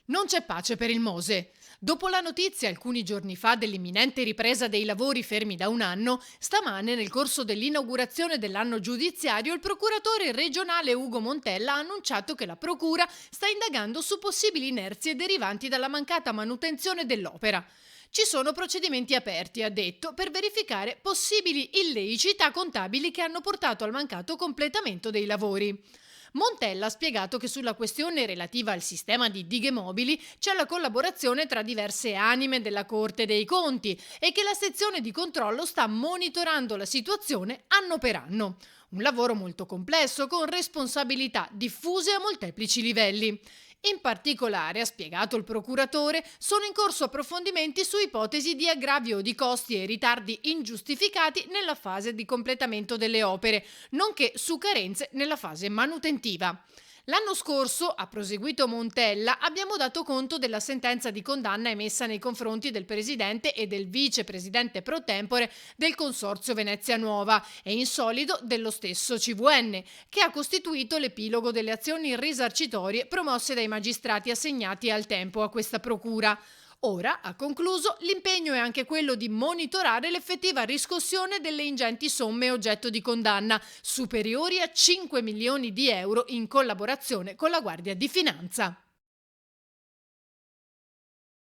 Non c'è pace per il Mose. Dopo la notizia alcuni giorni fa dell'imminente ripresa dei lavori fermi da un anno, stamane nel corso dell'inaugurazione dell'anno giudiziario il procuratore regionale Ugo Montella ha annunciato che la procura sta indagando su possibili inerzie derivanti dalla mancata manutenzione dell'opera. Ci sono procedimenti aperti, ha detto, per verificare possibili illiceità contabili che hanno portato al mancato completamento dei lavori. Montella ha spiegato che sulla questione relativa al sistema di dighe mobili c'è la collaborazione tra diverse anime della Corte dei Conti e che la sezione di controllo sta monitorando la situazione anno per anno. Un lavoro molto complesso con responsabilità diffuse a molteplici livelli. In particolare, ha spiegato il procuratore, sono in corso approfondimenti su ipotesi di aggravio di costi e ritardi ingiustificati nella fase di completamento delle opere, nonché su carenze nella fase manutentiva. L'anno scorso, ha proseguito Montella, abbiamo dato conto della sentenza di condanna emessa nei confronti del presidente e del vicepresidente pro tempore del Consorzio Venezia Nuova e in solido dello stesso CVN, che ha costituito l'epilogo delle azioni risarcitorie promosse dai magistrati assegnati al tempo a questa procura. Ora, ha concluso, l'impegno è anche quello di monitorare l'effettiva riscossione delle ingenti somme oggetto di condanna, superiori a 5 milioni di euro in collaborazione con la Guardia di Finanza.